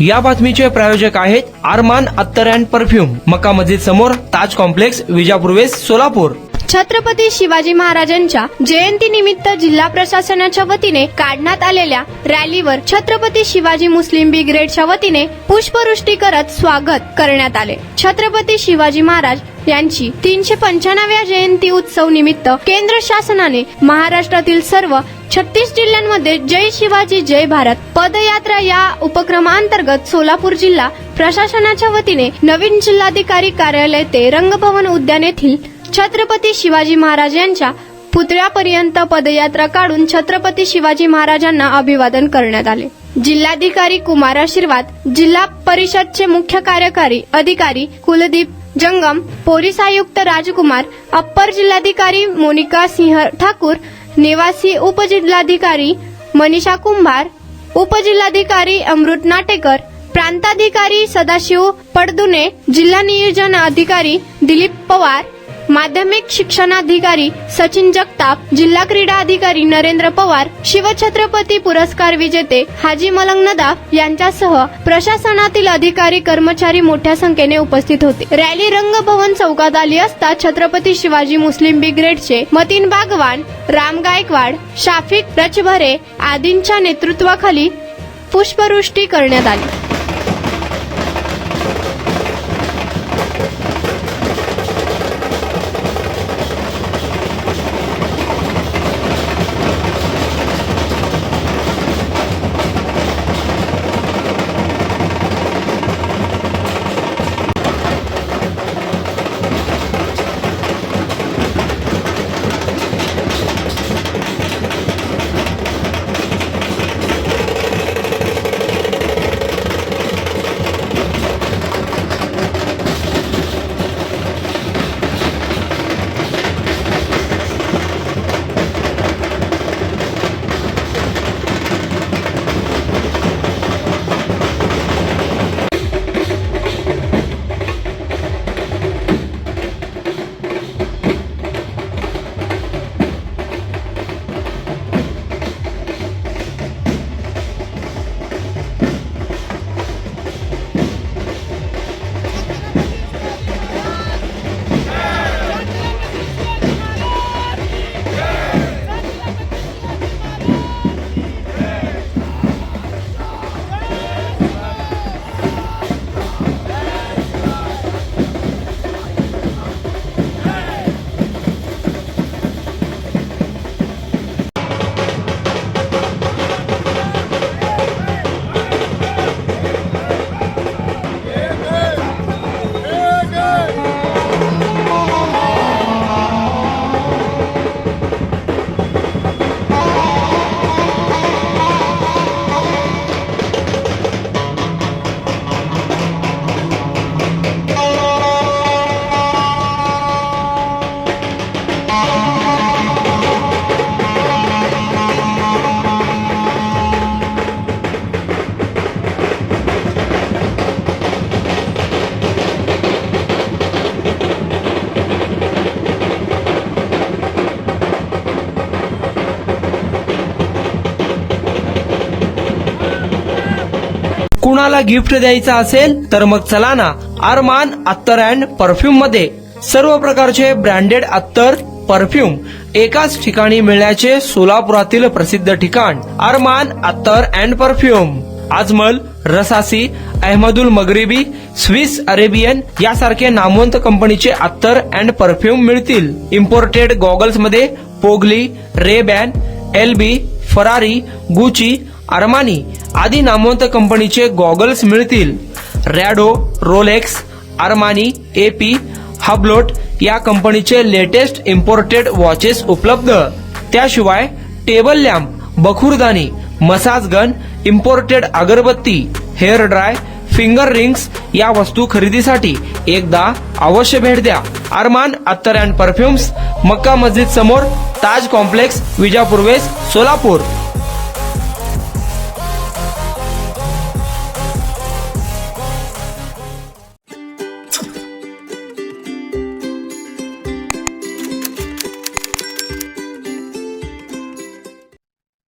या बातमीचे प्रायोजक आहेत अरमान अत्तर अँड परफ्यूम, मक्का मस्जिद समोर, ताज कॉम्प्लेक्स, विजापूर वेस्ट, सोलापूर। छत्रपती शिवाजी महाराजांच्या जयंतीनिमित्त जिल्हा प्रशासनाच्या वतीने काढण्यात आलेल्या रॅलीवर छत्रपती शिवाजी मुस्लिम ब्रिगेडच्या वतीने पुष्पवृष्टी करत स्वागत करण्यात आले। छत्रपती शिवाजी महाराज यांची 395व्या जयंती उत्सव निमित्त केंद्र शासनाने महाराष्ट्रातील सर्व 36 जिल्ह्यांमध्ये जय शिवाजी जय भारत पदयात्रा या उपक्रमांतर्गत सोलापूर जिल्हा प्रशासनाच्या वतीने नवीन जिल्हाधिकारी कार्यालय ते रंगभवन उद्यान येथील छत्रपती शिवाजी महाराज यांच्या पुतळ्यापर्यंत पदयात्रा काढून छत्रपती शिवाजी महाराजांना अभिवादन करण्यात आले। जिल्हाधिकारी कुमार आशीर्वाद, जिल्हा परिषदचे मुख्य कार्यकारी अधिकारी कुलदीप जंगम, पोलीस आयुक्त राजकुमार, अप्पर जिल्हाधिकारी मोनिका सिंह ठाकूर, निवासी उपजिल्हाधिकारी मनीषा कुंभार, उपजिल्हाधिकारी अमृत नाटेकर, प्रांताधिकारी सदाशिव पडदुने, जिल्हा नियोजन अधिकारी दिलीप पवार, माध्यमिक शिक्षणाधिकारी सचिन जगताप, जिल्हा क्रीडा अधिकारी नरेंद्र पवार, शिवछत्रपती पुरस्कार विजेते हाजी मलंग नदाफ यांच्यासह प्रशासनातील अधिकारी कर्मचारी मोठ्या संख्येने उपस्थित होते। रॅली रंगभवन चौकात आली असता छत्रपती शिवाजी मुस्लिम ब्रिगेडचे मतीन बागवान, राम गायकवाड, शाफिक रचभरे आदींच्या नेतृत्वाखाली पुष्पवृष्टी करण्यात आली। कुणाला गिफ्ट द्यायचं असेल तर मग चला ना अरमान अत्तर अँड परफ्यूम मध्ये। सर्व प्रकारचे ब्रँडेड अत्तर परफ्यूम एकाच ठिकाणी मिळण्याचे सोलापुरातील प्रसिद्ध ठिकाण Armaan attar and perfume. Ajmal, Rasasi, Ahmed Al Maghribi, Swiss Arabian यासारखे नामवंत कंपनीचे अत्तर अँड परफ्यूम मिळतील। इम्पोर्टेड गॉगल्स मध्ये पोगली, रेबॅन, एलबी, फरारी, गुची, अरमानी आदी नामवंत कंपनीचे गॉगल्स मिळतील। Rado, Rolex, Armani, AP, Hublot या कंपनीचे लेटेस्ट इम्पोर्टेड वॉचेस उपलब्ध। त्याशिवाय टेबल लॅम्प, बखुरदानी, मसाज गन, इम्पोर्टेड अगरबत्ती, हेअर ड्राय, फिंगर रिंग्स या वस्तू खरेदीसाठी एकदा अवश्य भेट द्या। अरमान अत्तर अँड परफ्यूम्स, मक्का मस्जिद समोर, ताज कॉम्प्लेक्स, विजापूर वेस्ट, सोलापूर।